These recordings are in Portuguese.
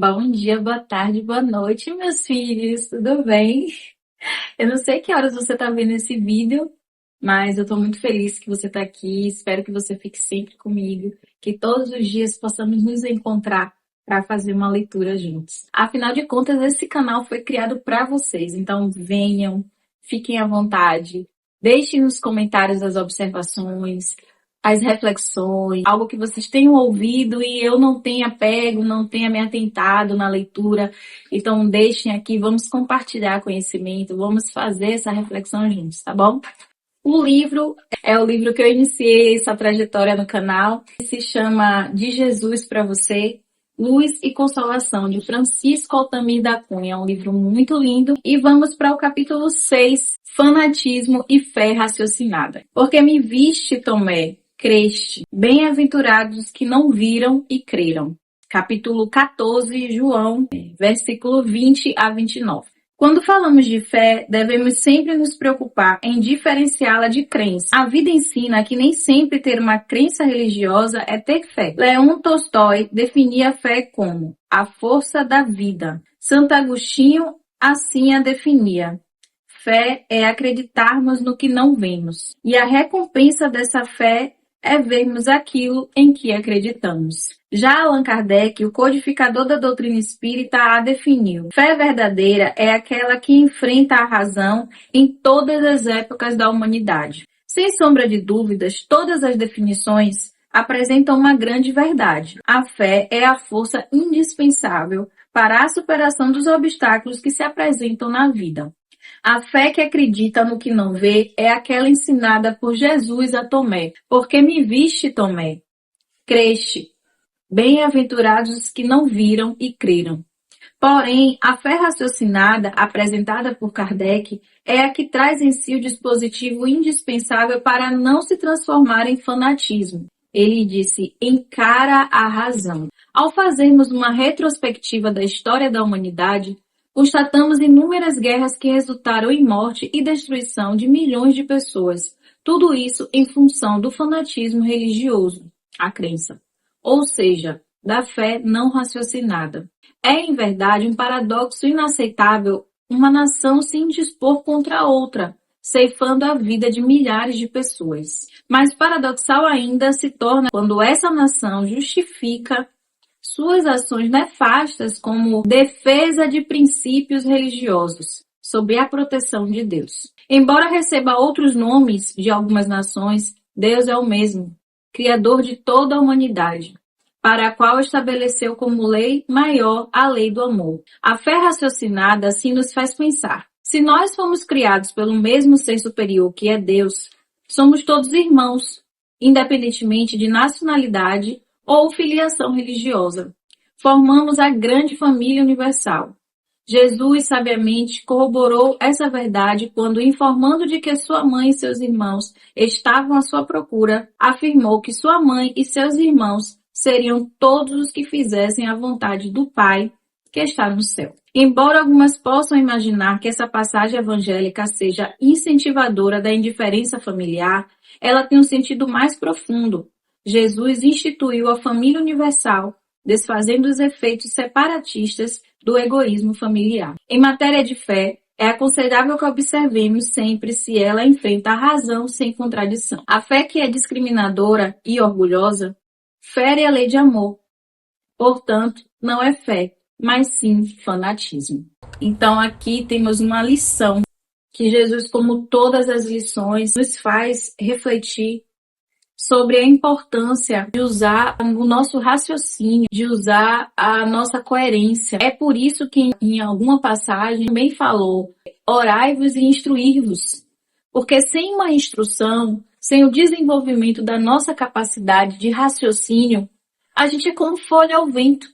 Bom dia, boa tarde, boa noite, meus filhos, tudo bem? Eu não sei que horas você está vendo esse vídeo, mas eu estou muito feliz que você está aqui. Espero que você fique sempre comigo, que todos os dias possamos nos encontrar para fazer uma leitura juntos. Afinal de contas, esse canal foi criado para vocês, então venham, fiquem à vontade, deixem nos comentários as observações, as reflexões, algo que vocês tenham ouvido e eu não tenha pego, não tenha me atentado na leitura. Então deixem aqui, vamos compartilhar conhecimento, vamos fazer essa reflexão juntos, tá bom? O livro é o livro que eu iniciei essa trajetória no canal, que se chama De Jesus para Você, Luz e Consolação, de Francisco Altamir da Cunha. É um livro muito lindo. E vamos para o capítulo 6, Fanatismo e Fé Raciocinada. Porque me viste, Tomé, creste. Bem-aventurados os que não viram e creram. Capítulo 14, João, versículo 20 a 29. Quando falamos de fé, devemos sempre nos preocupar em diferenciá-la de crença. A vida ensina que nem sempre ter uma crença religiosa é ter fé. Leon Tolstói definia a fé como a força da vida. Santo Agostinho assim a definia. Fé é acreditarmos no que não vemos. E a recompensa dessa fé é vermos aquilo em que acreditamos. Já Allan Kardec, o codificador da doutrina espírita, a definiu. Fé verdadeira é aquela que enfrenta a razão em todas as épocas da humanidade. Sem sombra de dúvidas, todas as definições apresentam uma grande verdade. A fé é a força indispensável para a superação dos obstáculos que se apresentam na vida. A fé que acredita no que não vê é aquela ensinada por Jesus a Tomé. Porque me viste, Tomé, creste. Bem-aventurados os que não viram e creram. Porém, a fé raciocinada, apresentada por Kardec, é a que traz em si o dispositivo indispensável para não se transformar em fanatismo. Ele disse, encara a razão. Ao fazermos uma retrospectiva da história da humanidade, constatamos inúmeras guerras que resultaram em morte e destruição de milhões de pessoas. Tudo isso em função do fanatismo religioso, a crença, ou seja, da fé não raciocinada. É, em verdade, um paradoxo inaceitável uma nação se indispor contra a outra, ceifando a vida de milhares de pessoas. Mas paradoxal ainda se torna quando essa nação justifica suas ações nefastas como defesa de princípios religiosos, sob a proteção de Deus. Embora receba outros nomes de algumas nações, Deus é o mesmo, Criador de toda a humanidade, para a qual estabeleceu como lei maior a lei do amor. A fé raciocinada assim nos faz pensar. Se nós fomos criados pelo mesmo ser superior que é Deus, somos todos irmãos, independentemente de nacionalidade ou filiação religiosa. Formamos a grande família universal. Jesus sabiamente corroborou essa verdade quando, informando de que sua mãe e seus irmãos estavam à sua procura, afirmou que sua mãe e seus irmãos seriam todos os que fizessem a vontade do Pai que está no céu. Embora algumas possam imaginar que essa passagem evangélica seja incentivadora da indiferença familiar, ela tem um sentido mais profundo. Jesus instituiu a família universal, desfazendo os efeitos separatistas do egoísmo familiar. Em matéria de fé, é aconselhável que observemos sempre se ela enfrenta a razão sem contradição. A fé que é discriminadora e orgulhosa fere a lei de amor. Portanto, não é fé, mas sim fanatismo. Então aqui temos uma lição que Jesus, como todas as lições, nos faz refletir sobre a importância de usar o nosso raciocínio, de usar a nossa coerência. É por isso que em alguma passagem também falou, orai-vos e instruir-vos. Porque sem uma instrução, sem o desenvolvimento da nossa capacidade de raciocínio, a gente é como folha ao vento,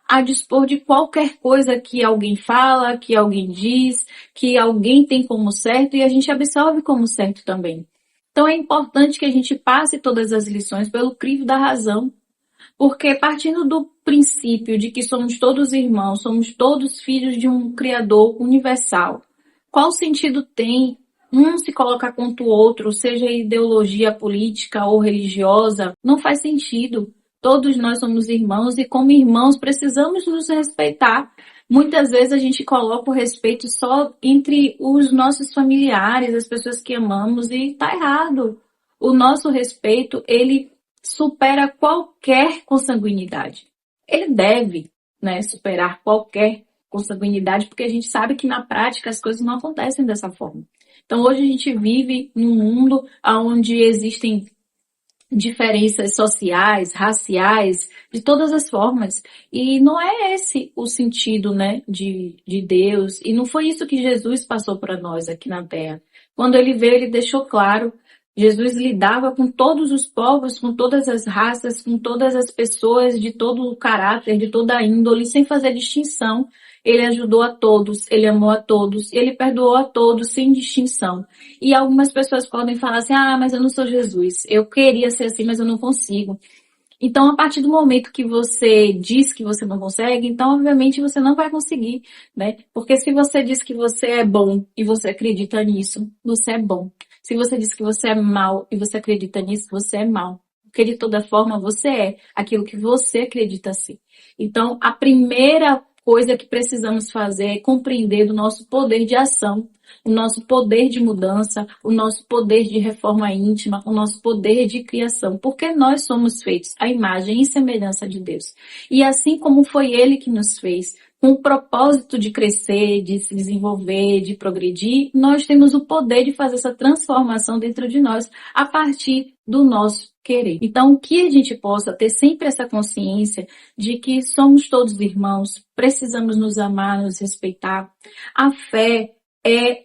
a dispor de qualquer coisa que alguém fala, que alguém diz, que alguém tem como certo e a gente absorve como certo também. Então é importante que a gente passe todas as lições pelo crivo da razão, porque partindo do princípio de que somos todos irmãos, somos todos filhos de um Criador universal, qual sentido tem um se colocar contra o outro, seja ideologia política ou religiosa? Não faz sentido. Todos nós somos irmãos e, como irmãos, precisamos nos respeitar. Muitas vezes a gente coloca o respeito só entre os nossos familiares, as pessoas que amamos, e tá errado. O nosso respeito, ele supera qualquer consanguinidade. Ele deve, né, superar qualquer consanguinidade, porque a gente sabe que na prática as coisas não acontecem dessa forma. Então hoje a gente vive num mundo onde existem diferenças sociais, raciais, de todas as formas. E não é esse o sentido, né, de Deus. E não foi isso que Jesus passou para nós aqui na Terra. Quando ele veio, ele deixou claro. Jesus lidava com todos os povos, com todas as raças, com todas as pessoas de todo o caráter, de toda a índole, sem fazer distinção. Ele ajudou a todos, ele amou a todos, ele perdoou a todos sem distinção. E algumas pessoas podem falar assim, ah, mas eu não sou Jesus. Eu queria ser assim, mas eu não consigo. Então, a partir do momento que você diz que você não consegue, então, obviamente, você não vai conseguir, né? Porque se você diz que você é bom e você acredita nisso, você é bom. Se você diz que você é mal e você acredita nisso, você é mal. Porque, de toda forma, você é aquilo que você acredita ser. Então, a primeira coisa que precisamos fazer é compreender do nosso poder de ação, o nosso poder de mudança, o nosso poder de reforma íntima, o nosso poder de criação, porque nós somos feitos à imagem e semelhança de Deus. E assim como foi Ele que nos fez, com o propósito de crescer, de se desenvolver, de progredir, nós temos o poder de fazer essa transformação dentro de nós a partir do nosso querer. Então, que a gente possa ter sempre essa consciência de que somos todos irmãos, precisamos nos amar, nos respeitar. A fé é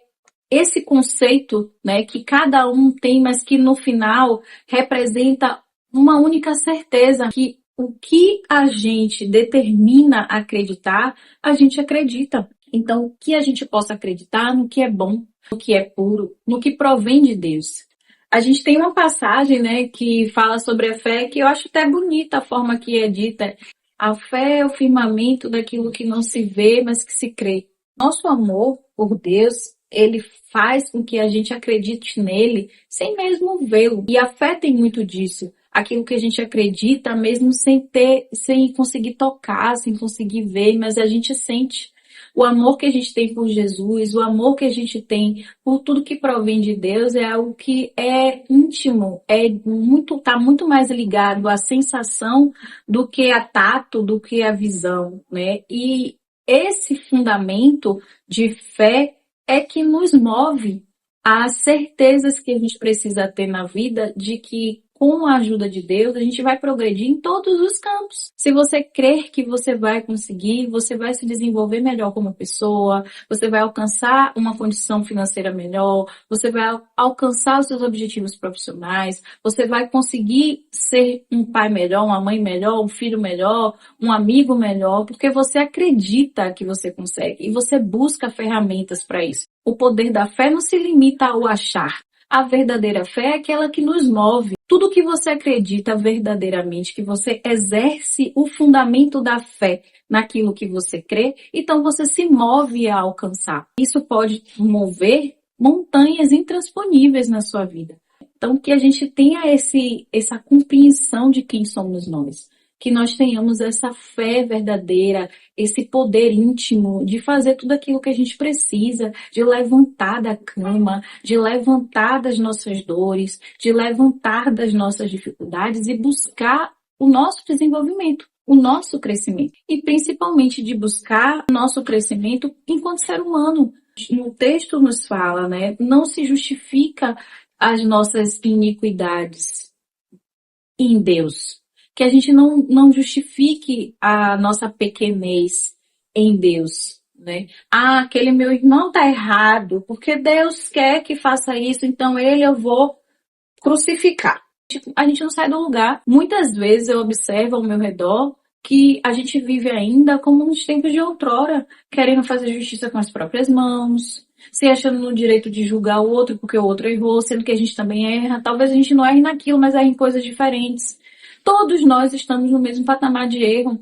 esse conceito, né, que cada um tem, mas que no final representa uma única certeza, que o que a gente determina acreditar, a gente acredita. Então, que a gente possa acreditar no que é bom, no que é puro, no que provém de Deus. A gente tem uma passagem, né, que fala sobre a fé, que eu acho até bonita a forma que é dita. A fé é o firmamento daquilo que não se vê, mas que se crê. Nosso amor por Deus, ele faz com que a gente acredite nele sem mesmo vê-lo. E a fé tem muito disso. Aquilo que a gente acredita, mesmo sem conseguir tocar, sem conseguir ver, mas a gente sente. O amor que a gente tem por Jesus, o amor que a gente tem por tudo que provém de Deus é algo que é íntimo, tá muito mais ligado à sensação do que a tato, do que a visão, né? E esse fundamento de fé é que nos move às certezas que a gente precisa ter na vida de que, com a ajuda de Deus, a gente vai progredir em todos os campos. Se você crer que você vai conseguir, você vai se desenvolver melhor como pessoa, você vai alcançar uma condição financeira melhor, você vai alcançar os seus objetivos profissionais, você vai conseguir ser um pai melhor, uma mãe melhor, um filho melhor, um amigo melhor, porque você acredita que você consegue e você busca ferramentas para isso. O poder da fé não se limita ao achar. A verdadeira fé é aquela que nos move. Tudo que você acredita verdadeiramente, que você exerce o fundamento da fé naquilo que você crê, então você se move a alcançar. Isso pode mover montanhas intransponíveis na sua vida. Então, que a gente tenha essa compreensão de quem somos nós. Que nós tenhamos essa fé verdadeira, esse poder íntimo de fazer tudo aquilo que a gente precisa, de levantar da cama, de levantar das nossas dores, de levantar das nossas dificuldades e buscar o nosso desenvolvimento, o nosso crescimento. E principalmente de buscar o nosso crescimento enquanto ser humano. No texto nos fala, né? Não se justifica as nossas iniquidades em Deus. Que a gente não justifique a nossa pequenez em Deus, né? Ah, aquele meu irmão tá errado, porque Deus quer que faça isso, então ele eu vou crucificar. A gente não sai do lugar. Muitas vezes eu observo ao meu redor que a gente vive ainda como nos tempos de outrora, querendo fazer justiça com as próprias mãos, se achando no direito de julgar o outro porque o outro errou, sendo que a gente também erra. Talvez a gente não erre naquilo, mas erre em coisas diferentes. Todos nós estamos no mesmo patamar de erro.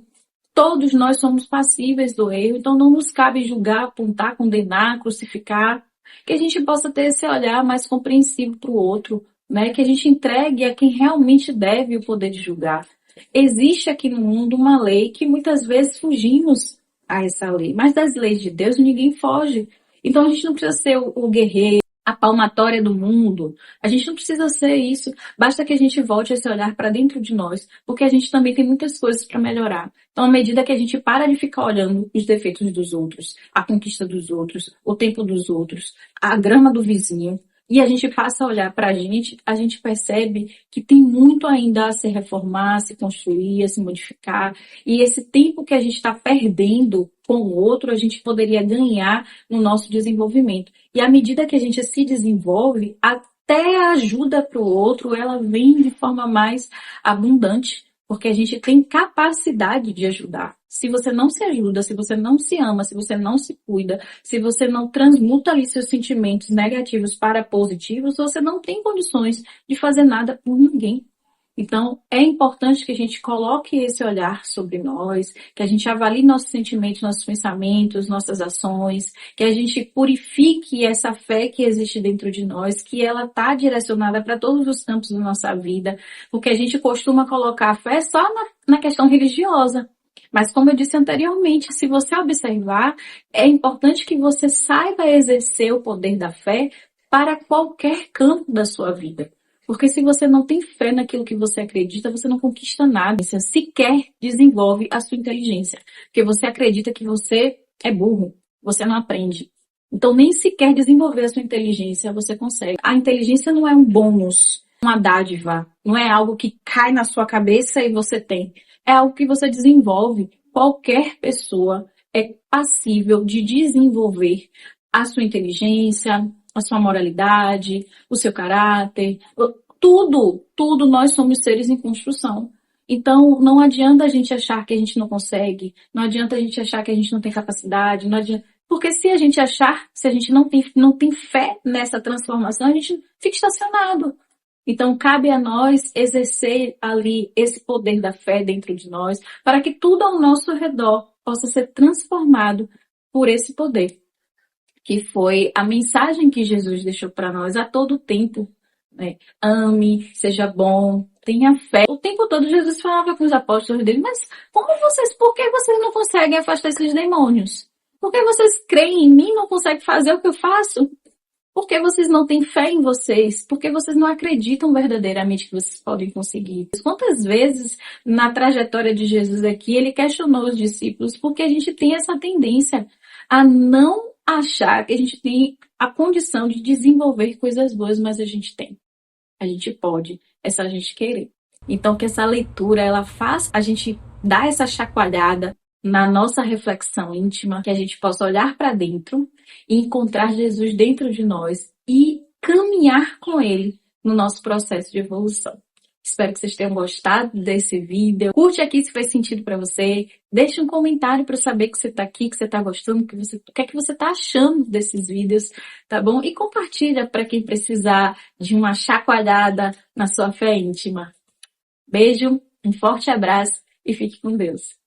Todos nós somos passíveis do erro, então não nos cabe julgar, apontar, condenar, crucificar. Que a gente possa ter esse olhar mais compreensivo para o outro, né? Que a gente entregue a quem realmente deve o poder de julgar. Existe aqui no mundo uma lei que muitas vezes fugimos a essa lei, mas das leis de Deus ninguém foge. Então a gente não precisa ser o guerreiro, a palmatória do mundo. A gente não precisa ser isso. Basta que a gente volte esse olhar para dentro de nós, porque a gente também tem muitas coisas para melhorar. Então, à medida que a gente para de ficar olhando os defeitos dos outros, a conquista dos outros, o tempo dos outros, a grama do vizinho, e a gente passa a olhar para a gente percebe que tem muito ainda a se reformar, a se construir, a se modificar. E esse tempo que a gente está perdendo com o outro, a gente poderia ganhar no nosso desenvolvimento. E à medida que a gente se desenvolve, até a ajuda para o outro, ela vem de forma mais abundante, porque a gente tem capacidade de ajudar. Se você não se ajuda, se você não se ama, se você não se cuida, se você não transmuta ali seus sentimentos negativos para positivos, você não tem condições de fazer nada por ninguém. Então, é importante que a gente coloque esse olhar sobre nós, que a gente avalie nossos sentimentos, nossos pensamentos, nossas ações, que a gente purifique essa fé que existe dentro de nós, que ela está direcionada para todos os campos da nossa vida, porque a gente costuma colocar a fé só na questão religiosa. Mas como eu disse anteriormente, se você observar, é importante que você saiba exercer o poder da fé para qualquer campo da sua vida. Porque se você não tem fé naquilo que você acredita, você não conquista nada. Você sequer desenvolve a sua inteligência. Porque você acredita que você é burro, você não aprende. Então, nem sequer desenvolver a sua inteligência você consegue. A inteligência não é um bônus, uma dádiva. Não é algo que cai na sua cabeça e você tem. É algo que você desenvolve. Qualquer pessoa é passível de desenvolver a sua inteligência, a sua moralidade, o seu caráter, tudo nós somos seres em construção. Então, não adianta a gente achar que a gente não consegue, não adianta a gente achar que a gente não tem capacidade, não adianta, porque se a gente achar, se a gente não tem fé nessa transformação, a gente fica estacionado. Então, cabe a nós exercer ali esse poder da fé dentro de nós, para que tudo ao nosso redor possa ser transformado por esse poder que foi a mensagem que Jesus deixou para nós a todo tempo. Né? Ame, seja bom, tenha fé. O tempo todo Jesus falava com os apóstolos dele, mas por que vocês não conseguem afastar esses demônios? Por que vocês creem em mim e não conseguem fazer o que eu faço? Por que vocês não têm fé em vocês? Por que vocês não acreditam verdadeiramente que vocês podem conseguir? Quantas vezes na trajetória de Jesus aqui ele questionou os discípulos porque a gente tem essa tendência a não achar que a gente tem a condição de desenvolver coisas boas, mas a gente tem. A gente pode, é só a gente querer. Então que essa leitura ela faça a gente dar essa chacoalhada na nossa reflexão íntima, que a gente possa olhar para dentro e encontrar Jesus dentro de nós e caminhar com Ele no nosso processo de evolução. Espero que vocês tenham gostado desse vídeo. Curte aqui se faz sentido para você. Deixe um comentário para eu saber que você está aqui, que você está gostando, o que é que você está achando desses vídeos, tá bom? E compartilha para quem precisar de uma chacoalhada na sua fé íntima. Beijo, um forte abraço e fique com Deus.